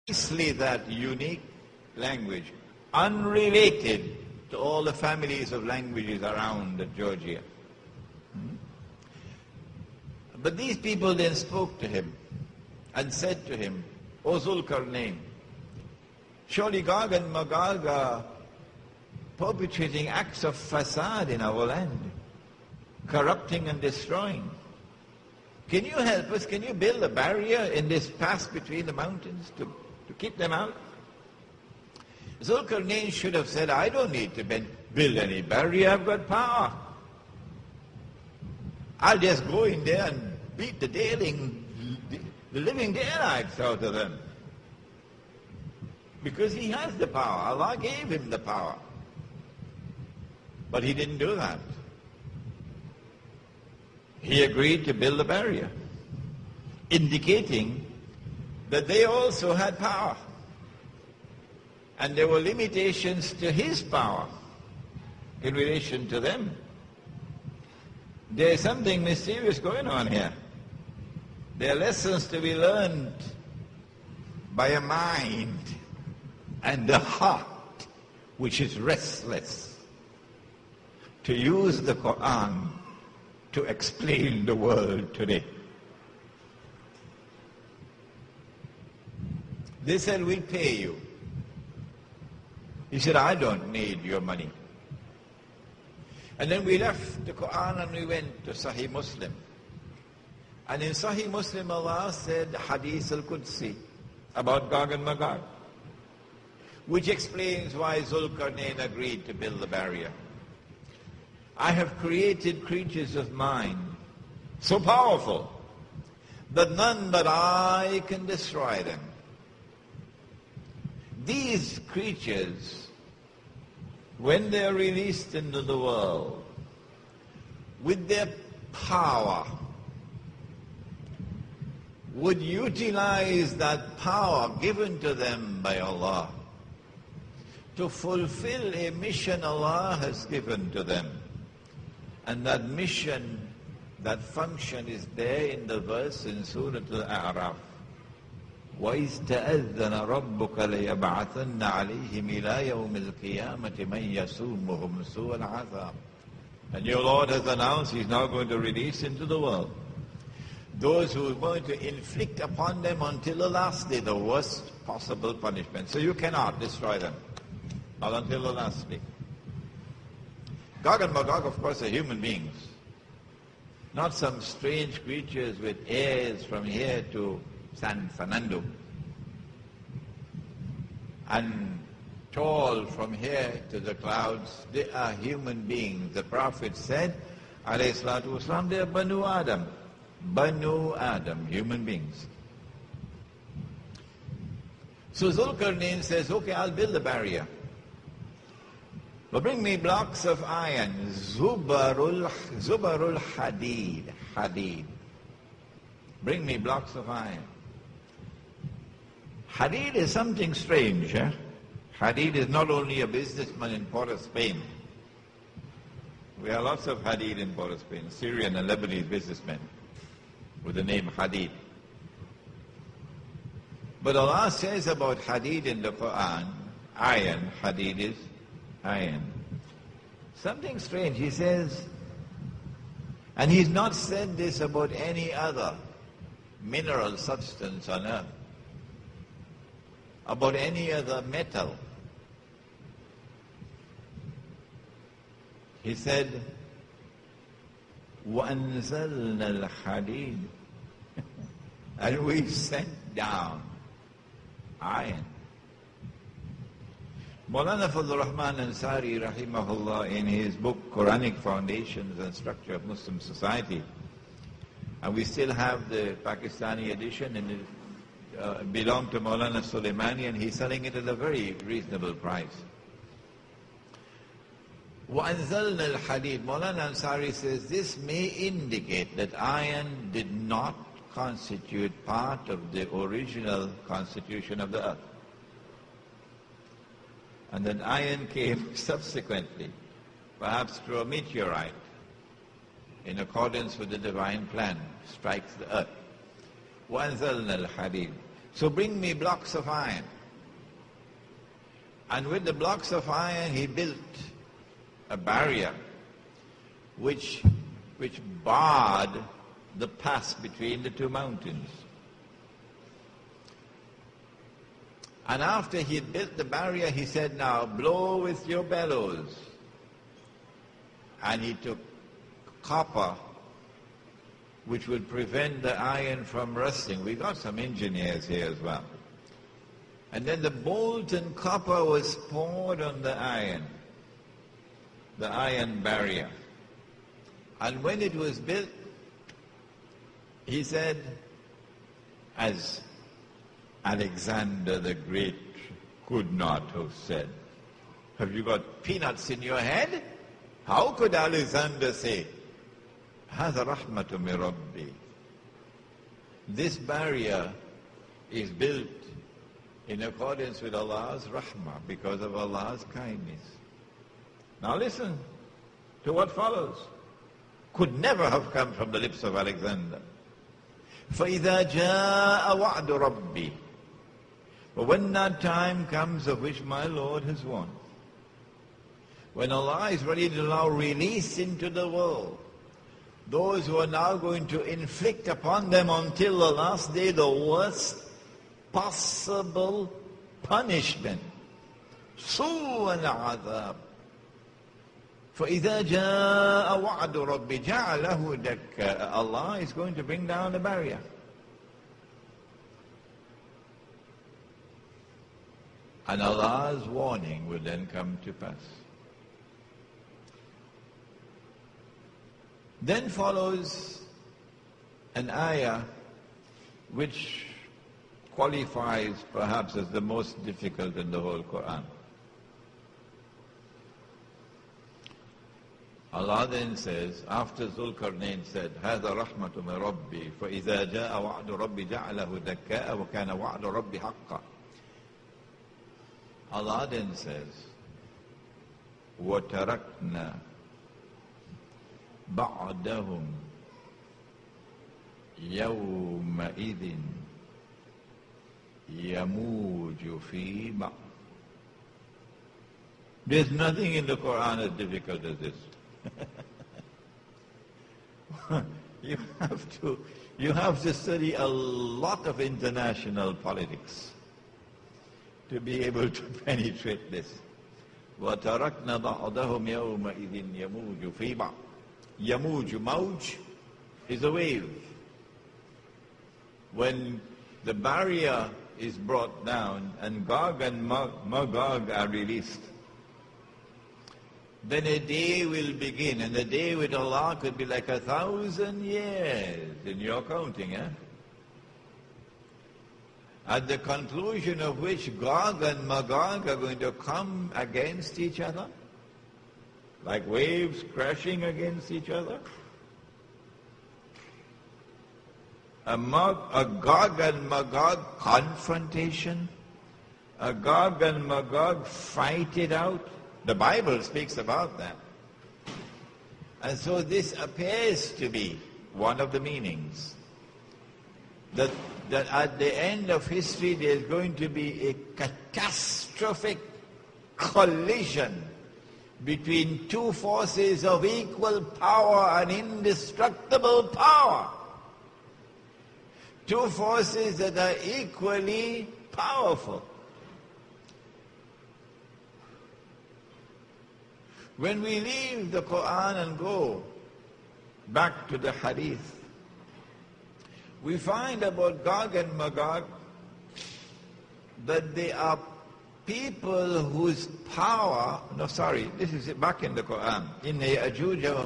precisely that unique language, unrelated to all the families of languages around Georgia. But these people then spoke to him and said to him, O Zulkarnain, surely Gog and Magog are perpetrating acts of fasad in our land, corrupting and destroying. Can you help us? Can you build a barrier in this pass between the mountains to keep them out? Zulkarnain should have said, I don't need to build any barrier, I've got power. I'll just go in there and beat the living daylights out of them. Because he has the power. Allah gave him the power. But he didn't do that. He agreed to build a barrier, indicating that they also had power. And there were limitations to his power in relation to them. There is something mysterious going on here. There are lessons to be learned by a mind and a heart which is restless, to use the Quran to explain the world today. They said, we'll pay you. He said, I don't need your money. And then we left the Quran and we went to Sahih Muslim. And in Sahih Muslim, Allah said Hadith al-Qudsi about Gog and Magog, which explains why Zulkarnain agreed to build the barrier. I have created creatures of mine so powerful that none but I can destroy them. These creatures, when they are released into the world, with their power, would utilize that power given to them by Allah to fulfill a mission Allah has given to them. And that mission, that function is there in the verse in Surah Al-A'raf. وَإِذْ تَأَذَّنَ رَبُّكَ لَيَبْعَثَنَّ عَلَيْهِمْ إِلَىٰ يَوْمِ الْقِيَامَةِ مَنْ يَسُومُهُمْ سُوءَ الْعَذَابِ. And your Lord has announced He's now going to release into the world those who are going to inflict upon them until the last day the worst possible punishment. So you cannot destroy them, not until the last day. Gog and Magog, of course, are human beings, not some strange creatures with ears from here to San Fernando and tall from here to the clouds. They are human beings. The Prophet said, alayhi salatu wasalam, they are Banu Adam. Banu Adam, human beings. So Zulkarnain says, okay, I'll build a barrier. But bring me blocks of iron, zubarul hadid. Bring me blocks of iron. Hadid is something strange. Hadid is not only a businessman in Port of Spain. We have lots of Hadid in Port of Spain, Syrian and Lebanese businessmen with the name Hadid. But Allah says about Hadid in the Quran, iron, Hadid is iron. Something strange. He says, and He's not said this about any other mineral substance on earth, about any other metal. He said, وَأَنزَلْنَا الْحَدِيدِ and we sent down iron. Maulana Fadlur Rahman Ansari rahimahullah, in his book Quranic Foundations and Structure of Muslim Society, and we still have the Pakistani edition, and it belonged to Maulana Sulaimani, and he's selling it at a very reasonable price. وَأَنزَلْنَا الْحَدِيدِ, Maulana Ansari says this may indicate that iron did not constitute part of the original constitution of the earth, and that iron came subsequently, perhaps through a meteorite, in accordance with the divine plan, strikes the earth. وَأَنزَلْنَا الْحَدِيدِ. So bring me blocks of iron. And with the blocks of iron he built a barrier which barred the pass between the two mountains. And after he had built the barrier, he said, now blow with your bellows. And he took copper, which would prevent the iron from rusting. We got some engineers here as well. And then the molten copper was poured on the iron barrier. And when it was built, he said, as Alexander the Great could not have said, have you got peanuts in your head? How could Alexander say, هذا رحمة من ربي? This barrier is built in accordance with Allah's rahmah, because of Allah's kindness. Now listen to what follows. Could never have come from the lips of Alexander. فَإِذَا جَاءَ وَعْدُ رَبِّي. But when that time comes of which my Lord has won, when Allah is ready to now release into the world those who are now going to inflict upon them until the last day the worst possible punishment. سوء العذاب. فإذا جاء وعد ربي جعله دكا. Allah is going to bring down the barrier. And Allah's warning will then come to pass. Then follows an ayah which qualifies perhaps as the most difficult in the whole Quran. Allah then says, after Zulkarnain said, هذا رحمة من ربي فإذا جاء وعد ربي جعله دكاء وكان وعد ربي حقا. Allah then says, وَتَرَكْنَا بَعْدَهُمْ يَوْمَئِذٍ يَمُوجُ فِي بَعْضٍ. There's nothing in the Quran as difficult as this. You have to study a lot of international politics to be able to penetrate this. وَتَرَكْنَا بَعْضَهُمْ يَوْمَئِذٍ يَمُوجُ فِي بَعْضٍ. Yamuj, Mauj is a wave. When the barrier is brought down and Gog and Magog are released, then a day will begin, and the day with Allah could be like 1,000 years in your counting, eh? At the conclusion of which Gog and Magog are going to come against each other, like waves crashing against each other. A Gog and Magog confrontation, a Gog and Magog fight it out. The Bible speaks about that. And so this appears to be one of the meanings. That at the end of history there's going to be a catastrophic collision between two forces of equal power and indestructible power. Two forces that are equally powerful. When we leave the Quran and go back to the Hadith, we find about Gog and Magog that they are people whose power, this is back in the Quran, in the Ya'juj